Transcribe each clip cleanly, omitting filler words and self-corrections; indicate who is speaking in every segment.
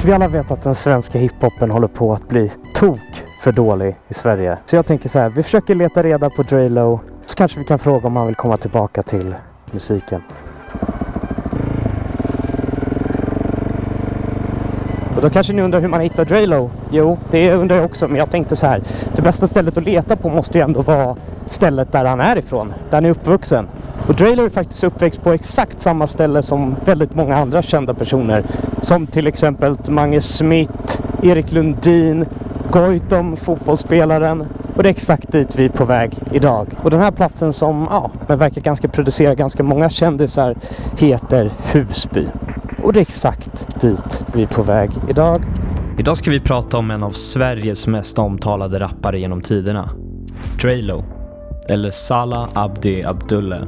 Speaker 1: Vi alla vet att den svenska hiphopen håller på att bli tok för dålig i Sverige. Så jag tänker så här, vi försöker leta reda på Drelo. Så kanske vi kan fråga om han vill komma tillbaka till musiken. Och då kanske ni undrar hur man hittar Drelo. Jo, det undrar jag också, men jag tänkte så här. Det bästa stället att leta på måste ju ändå vara stället där han är ifrån. Där han är uppvuxen. Och Drelo är faktiskt uppväxt på exakt samma ställe som väldigt många andra kända personer. Som till exempel Mange Smith, Erik Lundin, Goitom, fotbollsspelaren. Och det är exakt dit vi är på väg idag. Och den här platsen som men verkar producera ganska många kändisar heter Husby. Och det är exakt dit vi är på väg idag.
Speaker 2: Idag ska vi prata om en av Sveriges mest omtalade rappare genom tiderna. Drelo, eller Salah Abdi Abdulle.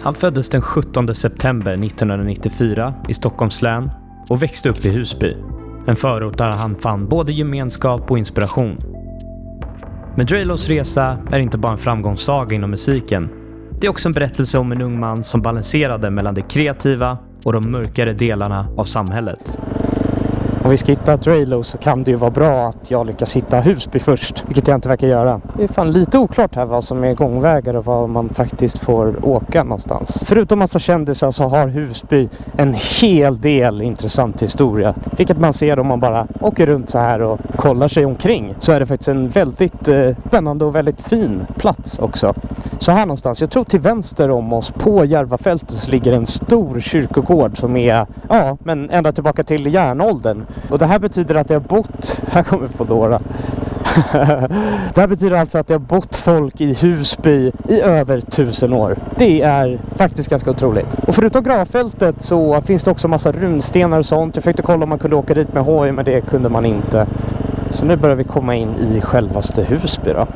Speaker 2: Han föddes den 17 september 1994 i Stockholms län och växte upp i Husby. En förort där han fann både gemenskap och inspiration. Men Drelos resa är inte bara en framgångssaga inom musiken. Det är också en berättelse om en ung man som balanserade mellan det kreativa och de mörkare delarna av samhället.
Speaker 1: Om vi ska hitta Drelo så kan det ju vara bra att jag lyckas hitta Husby först, vilket jag inte verkar göra. Det är fan lite oklart här vad som är gångvägar och vad man faktiskt får åka någonstans. Förutom massa kändisar så har Husby en hel del intressant historia. Vilket man ser om man bara åker runt så här och kollar sig omkring. Så är det faktiskt en väldigt spännande och väldigt fin plats också. Så här någonstans, jag tror till vänster om oss på Järvafältet så ligger en stor kyrkogård som är, men ända tillbaka till järnåldern. Och det här betyder att jag har bott, här kommer Fodora. Det här betyder alltså att jag har bott folk i Husby i över 1000 år. Det är faktiskt ganska otroligt. Och förutom gravfältet så finns det också massa runstenar och sånt. Jag försökte kolla om man kunde åka dit med hoj, men det kunde man inte. Så nu börjar vi komma in i självaste Husby då.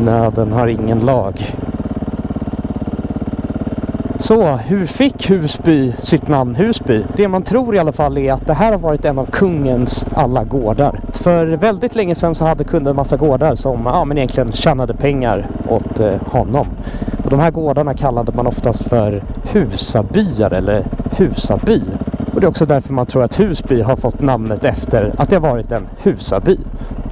Speaker 1: Nöden har ingen lag. Så, hur fick Husby sitt namn Husby? Det man tror i alla fall är att det här har varit en av kungens alla gårdar. För väldigt länge sedan så hade kunden en massa gårdar som men egentligen tjänade pengar åt honom. Och de här gårdarna kallade man oftast för husabyar eller husaby. Och det är också därför man tror att Husby har fått namnet efter att det har varit en husaby.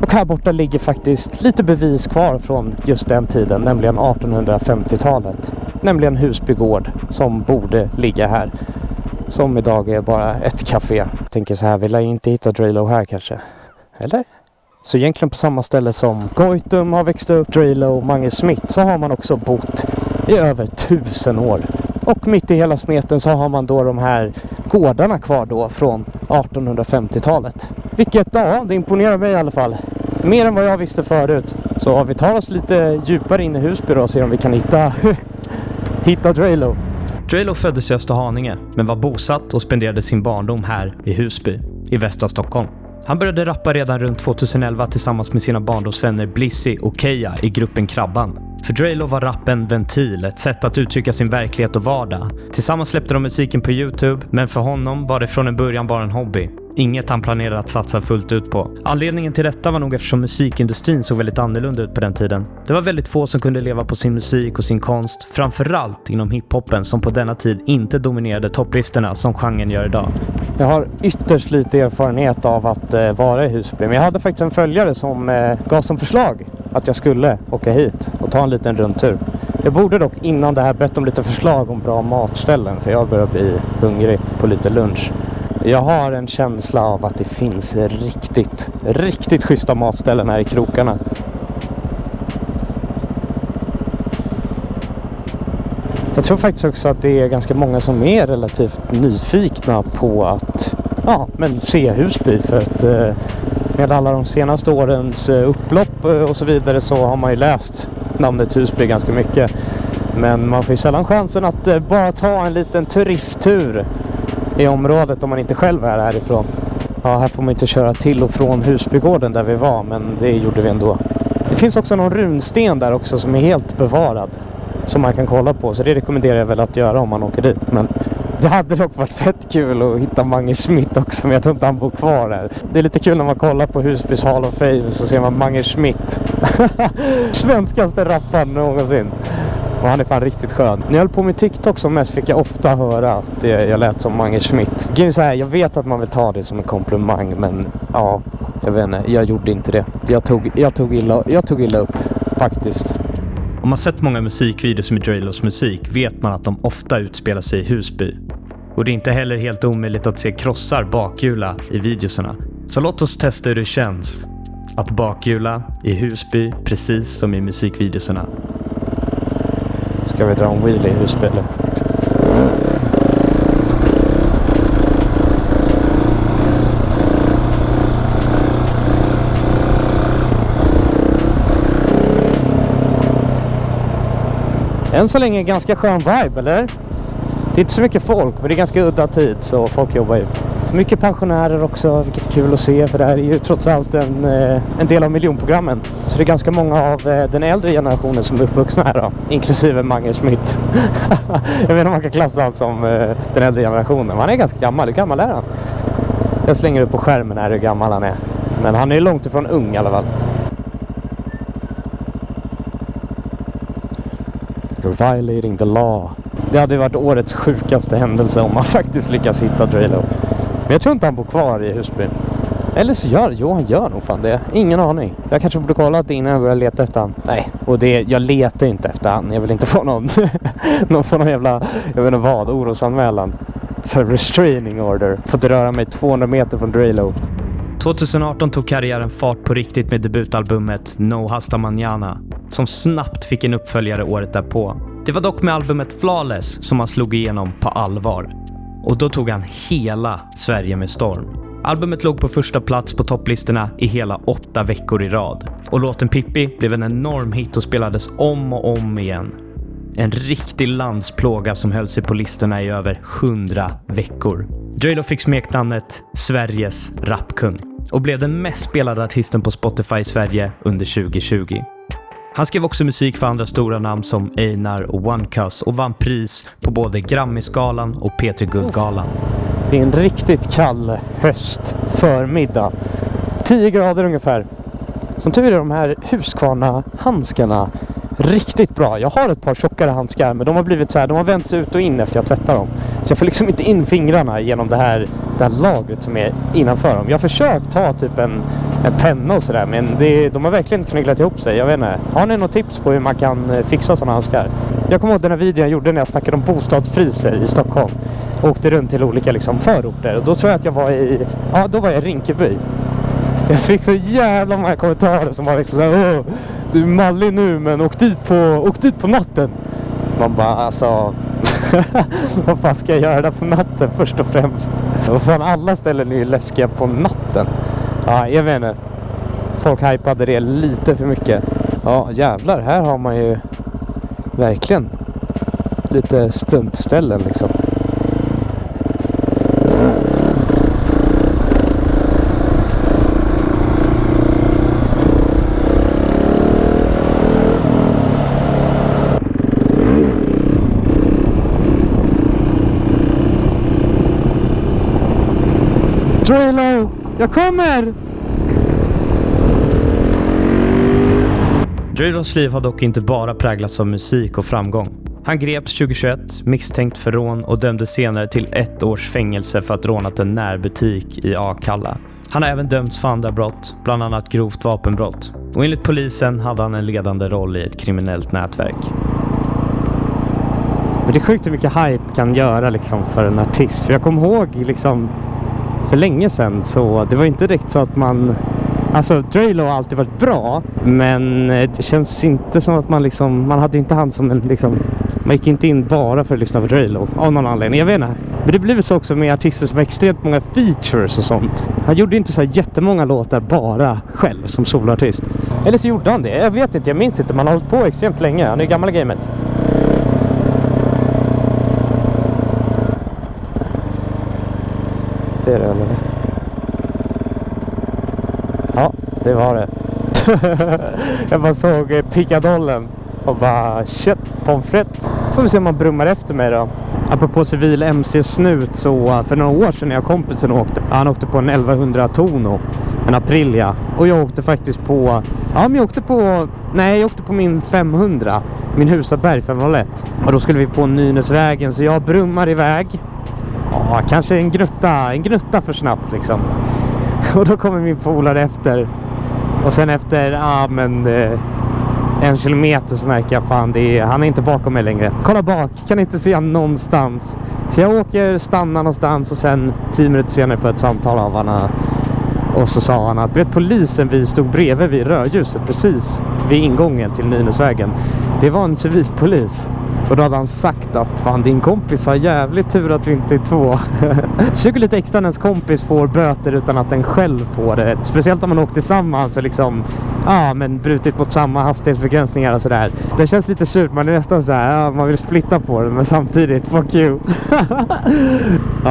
Speaker 1: Och här borta ligger faktiskt lite bevis kvar från just den tiden, nämligen 1850-talet. Nämligen Husby gård som borde ligga här. Som idag är bara ett café. Tänker så här, vill jag inte hitta Drelo här kanske? Eller? Så egentligen på samma ställe som Goitom har växt upp, Drelo och Mange Smith, så har man också bott i över 1000 år. Och mitt i hela smeten så har man då de här gårdarna kvar då från 1850-talet. Vilket, det imponerar mig i alla fall. Mer än vad jag visste förut. Så vi tar oss lite djupare in i Husby då och ser om vi kan hitta Drelo.
Speaker 2: Drelo föddes i Österhaninge men var bosatt och spenderade sin barndom här i Husby, i västra Stockholm. Han började rappa redan runt 2011 tillsammans med sina barndomsvänner Blissy och Keja i gruppen Krabban. För Drelo var rappen ventil, ett sätt att uttrycka sin verklighet och vardag. Tillsammans släppte de musiken på YouTube, men för honom var det från en början bara en hobby. Inget han planerade att satsa fullt ut på. Anledningen till detta var nog eftersom musikindustrin såg väldigt annorlunda ut på den tiden. Det var väldigt få som kunde leva på sin musik och sin konst, framförallt inom hiphopen som på denna tid inte dominerade topplistorna som genren gör idag.
Speaker 1: Jag har ytterst lite erfarenhet av att vara i Husby, men jag hade faktiskt en följare som gav som förslag att jag skulle åka hit och ta en liten rundtur. Jag borde dock innan det här bett om lite förslag om bra matställen, för jag börjar bli hungrig på lite lunch. Jag har en känsla av att det finns riktigt schyssta matställen här i krokarna. Jag tror faktiskt också att det är ganska många som är relativt nyfikna på att se Husby. För att med alla de senaste årens upplopp och så vidare så har man ju läst namnet Husby ganska mycket. Men man får ju sällan chansen att bara ta en liten turisttur i området om man inte själv är härifrån. Ja, här får man inte köra till och från Husbygården där vi var, men det gjorde vi ändå. Det finns också någon runsten där också som är helt bevarad som man kan kolla på, så det rekommenderar jag väl att göra om man åker dit. Men det hade dock varit fett kul att hitta Mange Smith också, men jag tror inte han bor kvar här. Det är lite kul när man kollar på Husbys Hall of Fame så ser man Mange Smith. Svenskaste rapparen någonsin. Och han är fan riktigt skön. När jag höll på med TikTok som mest fick jag ofta höra att jag lät som Mange Schmidt. Jag vet att man vill ta det som en komplimang, men ja, jag vet inte, jag gjorde inte det. Jag tog illa upp, faktiskt.
Speaker 2: Om man sett många musikvideos med Draylos musik vet man att de ofta utspelar sig i Husby. Och det är inte heller helt omöjligt att se krossar bakhjula i videoserna. Så låt oss testa hur det känns att bakhjula i Husby precis som i musikvideoserna.
Speaker 1: Ska vi dra en wheelie i Husby eller? Än så länge ganska skön vibe, eller? Det är inte så mycket folk, men det är ganska udda tid, så folk jobbar ju. Mycket pensionärer också, vilket är kul att se, för det här är ju trots allt en del av miljonprogrammen. Så det är ganska många av den äldre generationen som är uppvuxna här då, inklusive Mange Schmidt. Jag vet inte om man kan klassa allt som den äldre generationen, men han är ganska gammal. Hur gammal är han? Jag slänger upp på skärmen här hur gammal han är. Men han är långt ifrån ung i alla fall. You're violating the law. Det hade varit årets sjukaste händelse om man faktiskt lyckas hitta Draylo. Men jag tror inte han bor kvar i Husby. Eller så han gör nog fan det. Ingen aning. Jag kanske borde kolla det innan jag börjar leta efter han. Nej, och jag letar inte efter han. Jag vill inte få någon jävla, jag vet inte vad, orosanmälan. Så restraining order. Fått röra mig 200 meter från Draylo.
Speaker 2: 2018 tog karriären fart på riktigt med debutalbumet No Hasta Mañana, som snabbt fick en uppföljare året därpå. Det var dock med albumet Flawless som han slog igenom på allvar. Och då tog han hela Sverige med storm. Albumet låg på första plats på topplistorna i hela 8 veckor i rad. Och låten Pippi blev en enorm hit och spelades om och om igen. En riktig landsplåga som höll sig på listorna i över 100 veckor. Draylo fick smeknamnet Sveriges rapkung och blev den mest spelade artisten på Spotify i Sverige under 2020. Han skrev också musik för andra stora namn som Einar och OneCuz och vann pris på både Grammy-skalan och P3 Guldgalan.
Speaker 1: Det är en riktigt kall höstförmiddag. 10 grader ungefär. Som tur är de här Husqvarna-handskarna riktigt bra. Jag har ett par tjockare handskar, men de har blivit så här, de har vänt sig ut och in efter jag tvättar dem. Så jag får liksom inte in fingrarna genom det här lagret som är innanför dem. Jag har försökt ta typ en penna och sådär, men de har verkligen knögglat ihop sig. Jag vet inte. Har ni något tips på hur man kan fixa sådana handskar? Jag kommer ihåg den här videon jag gjorde när jag snackade om bostadspriser i Stockholm. Och åkte runt till olika liksom förorter. Och då tror jag att jag var i Rinkeby. Jag fick så jävla många kommentarer som var liksom såhär, du är mallig nu, men åk dit på natten. Man bara, alltså vad fan ska jag göra där på natten först och främst? Vad fan, alla ställen är ju läskiga på natten. Ja, jag vet inte. Folk hypade det lite för mycket. Ja, jävlar, här har man ju verkligen lite stuntställen liksom. Draylo, jag kommer!
Speaker 2: Draylos liv har dock inte bara präglats av musik och framgång. Han greps 2021, misstänkt för rån och dömdes senare till 1 års fängelse för att rånat en närbutik i Akalla. Han har även dömts för andra brott, bland annat grovt vapenbrott. Och enligt polisen hade han en ledande roll i ett kriminellt nätverk.
Speaker 1: Men det är sjukt hur mycket hype kan göra liksom för en artist. För jag kommer ihåg liksom för länge sedan, så det var inte direkt så att man... Alltså Draylo har alltid varit bra, men det känns inte som att man hade inte han som en liksom... Man gick inte in bara för att lyssna på Draylo av någon anledning, jag vet inte. Men det blev så också med artister som har extremt många features och sånt. Han gjorde inte så här jättemånga låtar bara själv som soloartist. Eller så gjorde han det, jag vet inte, jag minns inte. Man har hållit på extremt länge, han är gamla gamet. Det är det, eller? Ja, det var det. Jag bara såg pickadollen och bara shit, pommes frites. Får vi se om man brummar efter mig då. Apropå civil MC-snut, så för några år sedan när jag kompisen åkte. Han åkte på en 1100 Tono, en Aprilia. Och jag åkte faktiskt på... Ja, men jag åkte på min 500. min Husaberg 501. Och då skulle vi på Nynäsvägen, så jag brummar iväg. Ja, kanske en gnutta för snabbt liksom. Och då kommer min polare efter. Och sen efter, 1 kilometer så märker jag fan, han är inte bakom mig längre. Kolla bak, kan inte se han någonstans. Så jag åker, stannar någonstans och sen 10 minuter senare får ett samtal av honom. Och så sa han att polisen vi stod bredvid vid rödljuset precis vid ingången till Nynäsvägen. Det var en civilpolis. Och då hade han sagt att fan, din kompis har jävligt tur att vi inte är 2. Det suger lite extra när ens kompis får böter utan att den själv får det. Speciellt om man åkt tillsammans och liksom, men brutit mot samma hastighetsbegränsningar och sådär. Det känns lite surt, man är nästan så här, man vill splitta på det, men samtidigt, fuck you.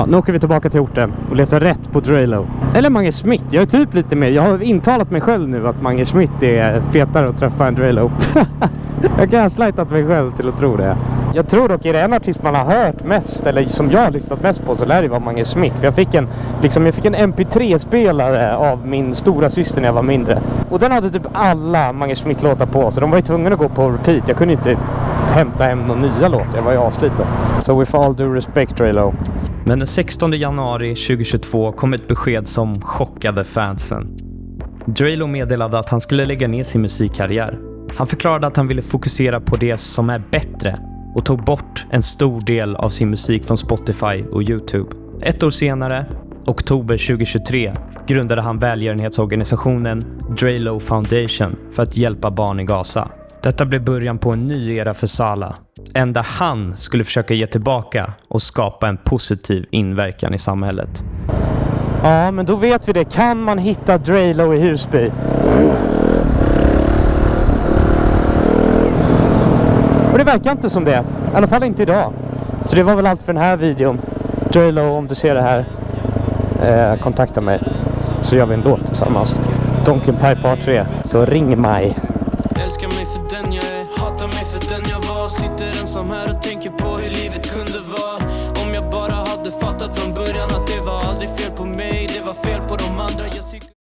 Speaker 1: Nu åker vi tillbaka till orten och letar rätt på Drelo. Eller Mange Schmidt, jag är typ lite mer, jag har intalat mig själv nu att Mange Schmidt är fetare att träffa en Drelo. Jag kan ha slitat mig själv till att tro det. Jag tror dock, är det en artist man har hört mest, eller som jag har lyssnat mest på, så lär det vara Mange Schmidt. För jag fick en MP3-spelare av min stora syster när jag var mindre. Och den hade typ alla Mange Schmidt-låtar på, så de var ju tvungna att gå på repeat. Jag kunde inte hämta hem några nya låtar, jag var ju avsliten. So with all due respect, Drelo.
Speaker 2: Men den 16 januari 2022 kom ett besked som chockade fansen. Drelo meddelade att han skulle lägga ner sin musikkarriär. Han förklarade att han ville fokusera på det som är bättre och tog bort en stor del av sin musik från Spotify och YouTube. 1 år senare, oktober 2023, grundade han välgörenhetsorganisationen Drelo Foundation för att hjälpa barn i Gaza. Detta blev början på en ny era för Salah. Enda han skulle försöka ge tillbaka och skapa en positiv inverkan i samhället.
Speaker 1: Ja, men då vet vi det. Kan man hitta Drelo i Husby? Och det verkar inte som det. I alla fall inte idag. Så det var väl allt för den här videon. Drelo, om du ser det här, kontakta mig. Så gör vi en låt tillsammans. Donken Per Part 3. Så ring mig.
Speaker 3: Älskar mig för den jag är, hatar mig för den jag var. Sitter ensam här och tänker på hur livet kunde vara. Om jag bara hade fattat från början att det var aldrig fel på mig, det var fel på de andra.